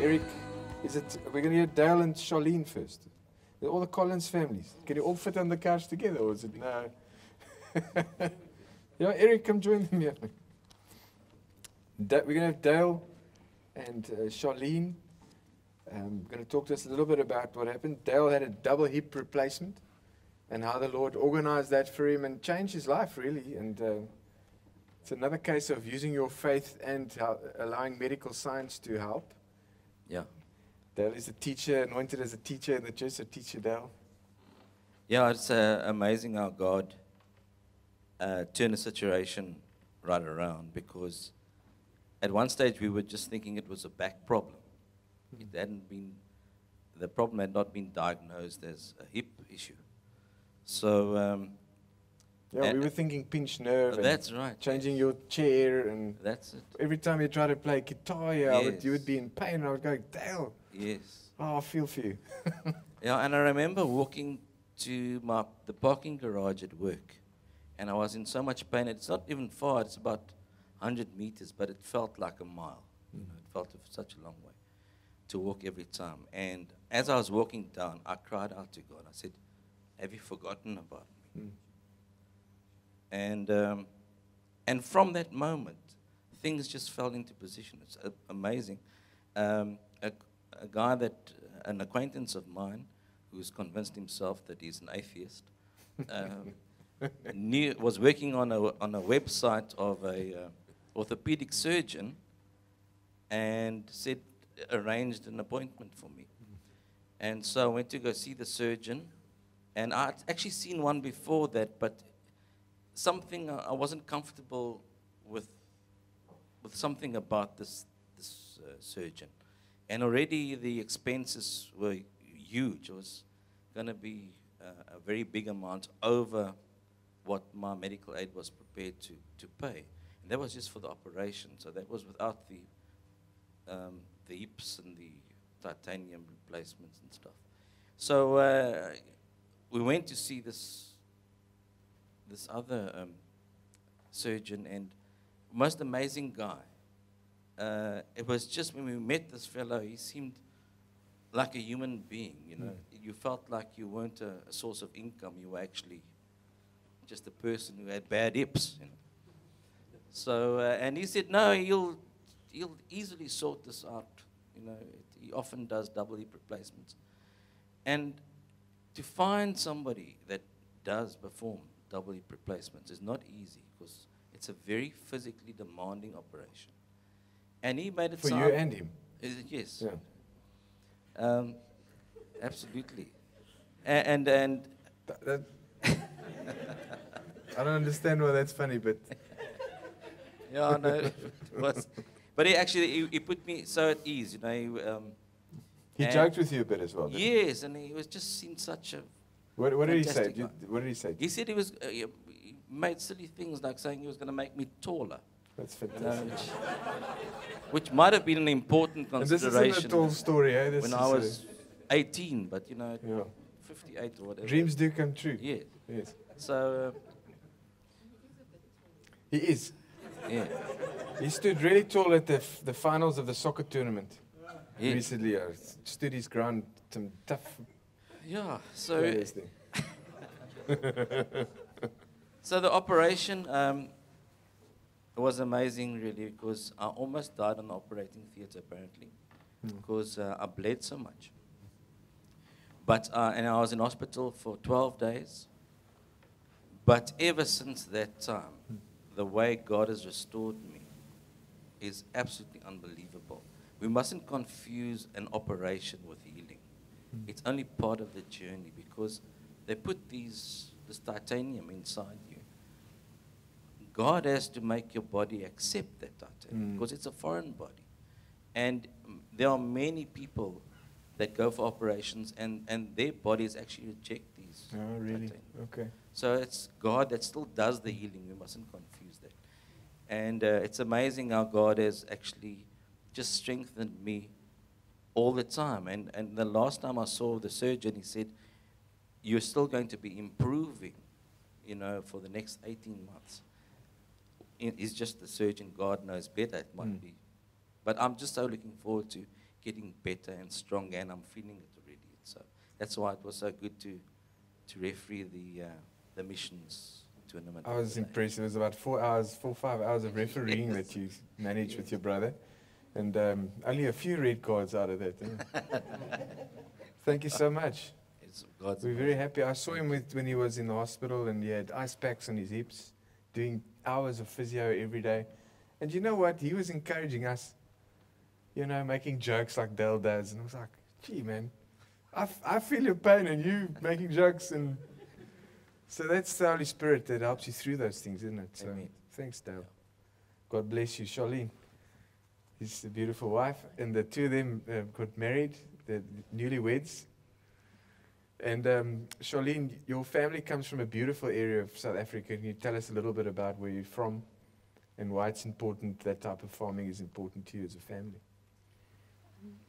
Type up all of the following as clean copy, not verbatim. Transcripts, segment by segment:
Eric, we're going to hear Dale and Charlene first. All the Collins families. Can you all fit on the couch together, or is it no? Yeah, Eric, come join them here. We're going to have Dale and Charlene. Going to talk to us a little bit about what happened. Dale had a double hip replacement and how the Lord organized that for him and changed his life, really. And it's another case of using your faith and allowing medical science to help. Yeah. Dale is a teacher, anointed as a teacher in the church, so teacher Dale. Yeah, it's amazing how God turned the situation right around, because at one stage we were just thinking it was a back problem. The problem had not been diagnosed as a hip issue. So, we were thinking pinched nerve. That's right. Changing your chair, and that's it. Every time you try to play guitar, you would be in pain. And I would go, Dale. Yes. Oh, I feel for you. Yeah, and I remember walking to the parking garage at work, and I was in so much pain. It's not even far. It's about 100 meters, but it felt like a mile. You know, it felt such a long way to walk every time. And as I was walking down, I cried out to God. I said, "Have you forgotten about me?" And from that moment, things just fell into position. It's amazing. A guy an acquaintance of mine, who's convinced himself that he's an atheist, was working on a website of a orthopedic surgeon, and arranged an appointment for me. And so I went to go see the surgeon, and I'd actually seen one before that, but something I wasn't comfortable with something about this surgeon. And already the expenses were huge. It was going to be a very big amount over what my medical aid was prepared to pay. And that was just for the operation. So that was without the hips and the titanium replacements and stuff. So we went to see this other surgeon, and most amazing guy. It was just when we met this fellow, he seemed like a human being, you know. You felt like you weren't a source of income. You were actually just a person who had bad hips, you know. So, and he said, no, he'll easily sort this out. You know, he often does double hip replacements. And to find somebody that does perform double hip replacements is not easy, because it's a very physically demanding operation. And he made it for you and him. Yes. Yeah. Absolutely. And I don't understand why that's funny, but yeah, no, it was. But he put me so at ease, you know. He joked with you a bit as well. Yes, and he was just seemed such a. What did he say? What did he say? He said he made silly things, like saying he was going to make me taller. That's fantastic. You know, which might have been an important consideration. And this isn't a tall story, eh? When I was 18, but you know, 58 or whatever. Dreams do come true. Yes. Yes. So. He is. Yeah. He stood really tall at the finals of the soccer tournament recently. Stood his ground, some tough. Yeah. So. So the operation was amazing, really, because I almost died on the operating theatre, apparently, because I bled so much. But and I was in hospital for 12 days. But ever since that time, the way God has restored me is absolutely unbelievable. We mustn't confuse an operation with healing. It's only part of the journey, because they put this titanium inside you. God has to make your body accept that titanium, because it's a foreign body. And there are many people that go for operations, and their bodies actually reject these. Oh, really? Titanium. Okay. So it's God that still does the healing. We mustn't confuse that. And it's amazing how God has actually just strengthened me all the time. And the last time I saw the surgeon, he said, you're still going to be improving, you know, for the next 18 months. He's just the surgeon. God knows better, it might be. But I'm just so looking forward to getting better and stronger, and I'm feeling it already. So that's why it was so good to referee the missions tournament. I was impressed. It was about 4 or 5 hours of refereeing Yes. that you managed with your brother. And only a few red cards out of that. Thank you so much. It's God's We're very happy. I saw him when he was in the hospital and he had ice packs on his hips, doing hours of physio every day. And you know what? He was encouraging us, making jokes like Dale does. And I was like, gee, man, I feel your pain and you making jokes. And so that's the Holy Spirit that helps you through those things, isn't it? So Amen. thanks, Dale. God bless you. Charlene, his beautiful wife. And the two of them got married, the newlyweds. And Charlene, your family comes from a beautiful area of South Africa. Can you tell us a little bit about where you're from and why it's important, that type of farming is important to you as a family?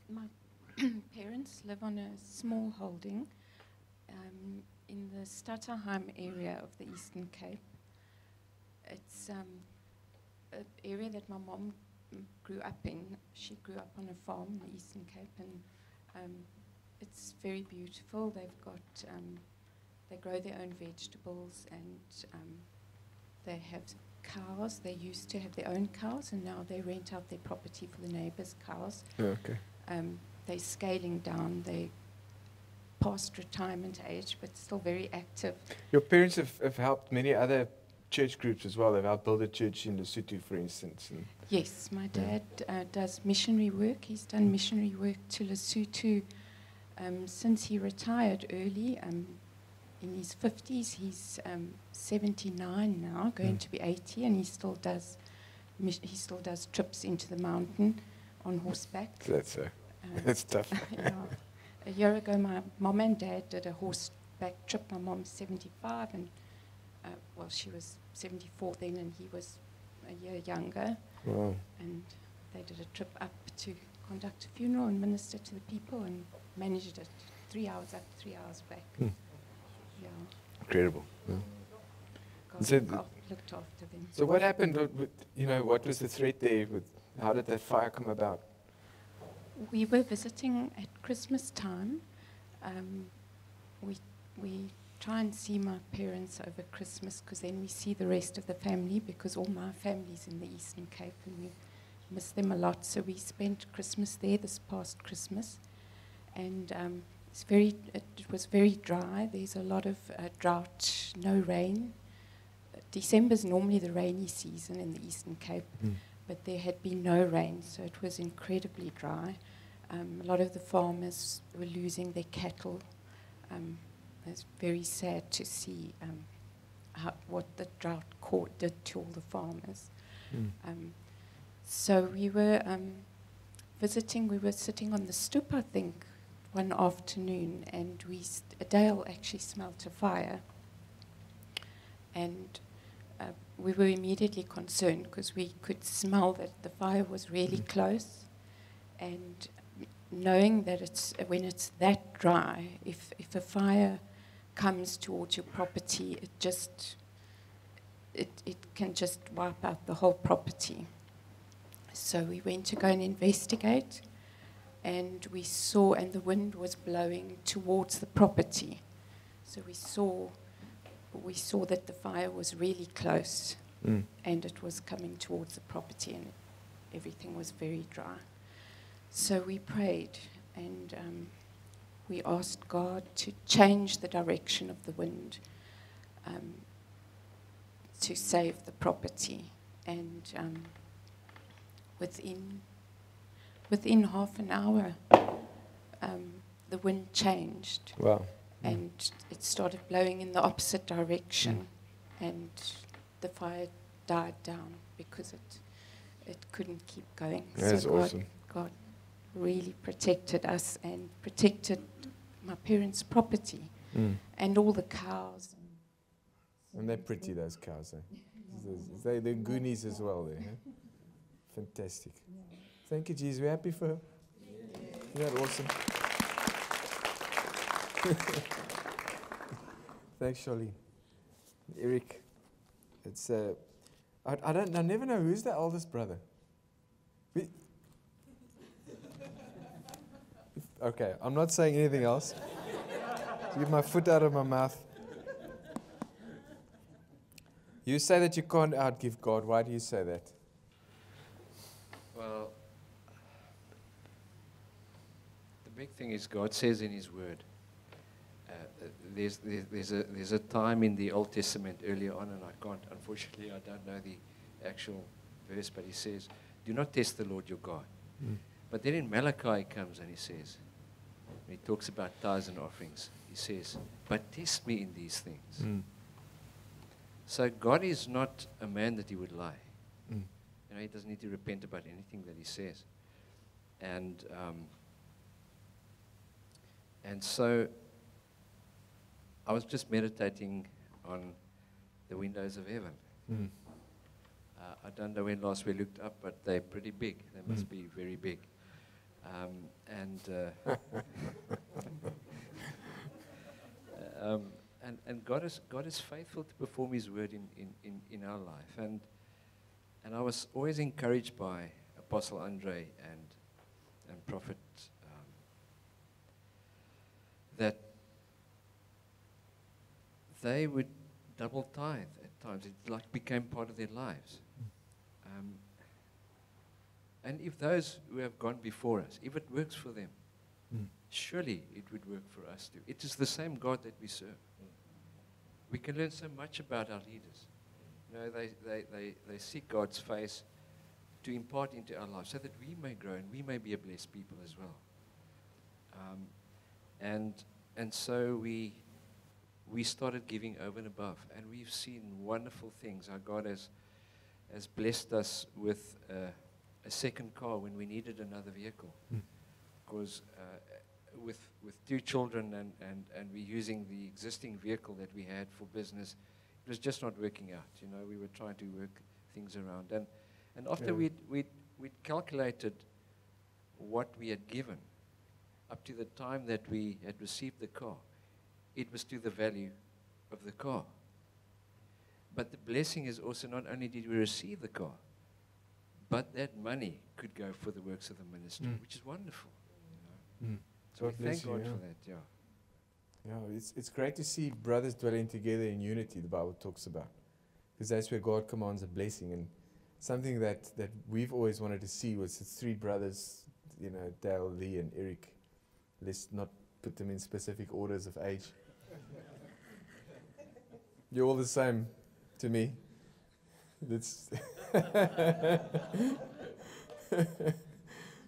My parents live on a small holding in the Stutterheim area of the Eastern Cape. It's an area that my mom grew up in. She grew up on a farm in the Eastern Cape, and it's very beautiful. They've got, they grow their own vegetables, and they have cows. They used to have their own cows, and now they rent out their property for the neighbors' cows. Okay. They're scaling down. They past retirement age, but still very active. Your parents have helped many other church groups as well. They've helped build a church in Lesotho, for instance. And Yes, my dad does missionary work. He's done missionary work to Lesotho since he retired early. In his 50s, he's 79 now, going to be 80, and he still does trips into the mountain on horseback. that's that's tough. Yeah. A year ago, my mom and dad did a horseback trip. My mom's 75, and well, she was 74 then, and he was a year younger. Wow. And they did a trip up to conduct a funeral and minister to the people, and managed it 3 hours up, 3 hours back. Hmm. Yeah, Incredible. Yeah. God So looked after them. So what happened what was the threat there? How did that fire come about? We were visiting at Christmas time. We try and see my parents over Christmas, because then we see the rest of the family, because all my family's in the Eastern Cape and we miss them a lot. So we spent Christmas there this past Christmas, and it was very dry. There's a lot of drought, no rain. December's normally the rainy season in the Eastern Cape. But there had been no rain, so it was incredibly dry. A lot of the farmers were losing their cattle. It's very sad to see what the drought did to all the farmers. So we were visiting. We were sitting on the stoep, I think, one afternoon, and Dale actually smelt a fire. And we were immediately concerned, because we could smell that the fire was really close, and knowing that when it's that dry, if a fire comes towards your property, it can just wipe out the whole property. So we went to go and investigate, and we saw, and the wind was blowing towards the property. So we saw that the fire was really close, and it was coming towards the property, and everything was very dry. So we prayed, and we asked God to change the direction of the wind to save the property. And within half an hour, the wind changed. Wow. And it started blowing in the opposite direction, and the fire died down because it couldn't keep going. That's so awesome. God really protected us and protected my parents' property and all the cows. And they're pretty, those cows. They're Goonies as well there. Huh? Fantastic. Thank you, Jesus. We're happy for her. Isn't that awesome? Thanks, Charlene. Eric, it's I never know who's the eldest brother. Okay, I'm not saying anything else. Get my foot out of my mouth. You say that you can't outgive God. Why do you say that? Well, the big thing is God says in His Word. There's a time in the Old Testament earlier on, and unfortunately, I don't know the actual verse, but He says, "Do not test the Lord your God." But then in Malachi he comes and he says, when he talks about tithes and offerings, he says, "But test me in these things." So God is not a man that He would lie. He doesn't need to repent about anything that He says. And so I was just meditating on the windows of heaven. I don't know when last we looked up, but they're pretty big. They must be very big. And God is faithful to perform His word in our life. And I was always encouraged by Apostle Andre and Prophet that they would double tithe at times. It became part of their lives. And if those who have gone before us, if it works for them, surely it would work for us too. It is the same God that we serve. We can learn so much about our leaders. They seek God's face to impart into our lives so that we may grow and we may be a blessed people as well. And so we started giving over and above, and we've seen wonderful things. Our God has blessed us with a second car when we needed another vehicle. Because with two children and we using the existing vehicle that we had for business, it was just not working out. We were trying to work things around. And after we'd calculated what we had given up to the time that we had received the car, it was to the value of the car. But the blessing is also not only did we receive the car, but that money could go for the works of the ministry, which is wonderful. So we thank God for that, Yeah, it's great to see brothers dwelling together in unity, the Bible talks about. Because that's where God commands a blessing. And something that we've always wanted to see was the three brothers, Dale, Lee, and Eric. Let's not put them in specific orders of age. You're all the same to me.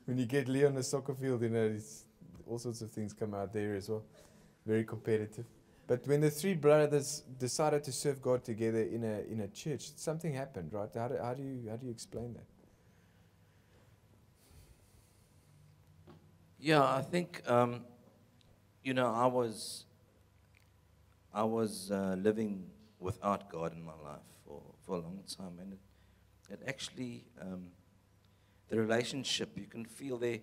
When you get Lee on the soccer field, all sorts of things come out there as well. Very competitive. But when the three brothers decided to serve God together in a church, something happened, right? How do you explain that? Yeah, I think I was living without God in my life for a long time, and it actually the relationship, you can feel there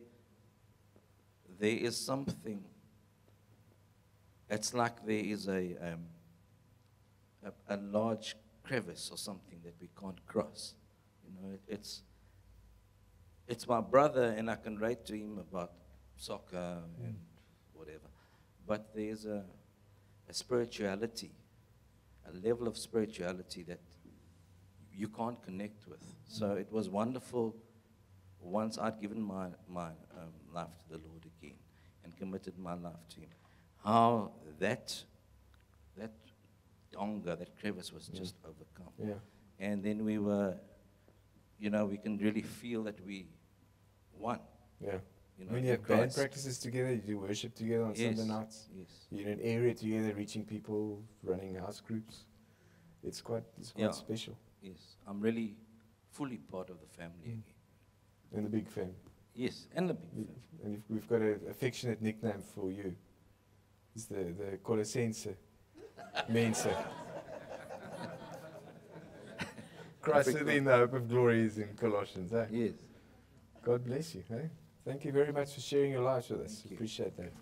is something. It's like there is a large crevice or something that we can't cross. It's my brother, and I can write to him about soccer and whatever. But there's a spirituality, a level of spirituality that you can't connect with. So it was wonderful once I'd given my life to the Lord again and committed my life to Him, how that hunger, that crevice was just overcome. Yeah. And then we were, we can really feel that we won. Yeah. When you have band practices together, you do worship together on Sunday nights. Yes. You're in an area together, reaching people, running house groups. It's quite special. Yes. I'm really fully part of the family again. And the big family. Yes, and the big family. And we've got an affectionate nickname for you. It's the Colossense Mense. Christ within the hope of glory is in Colossians. Eh? Yes. God bless you. Eh? Thank you very much for sharing your lives with us. Appreciate that.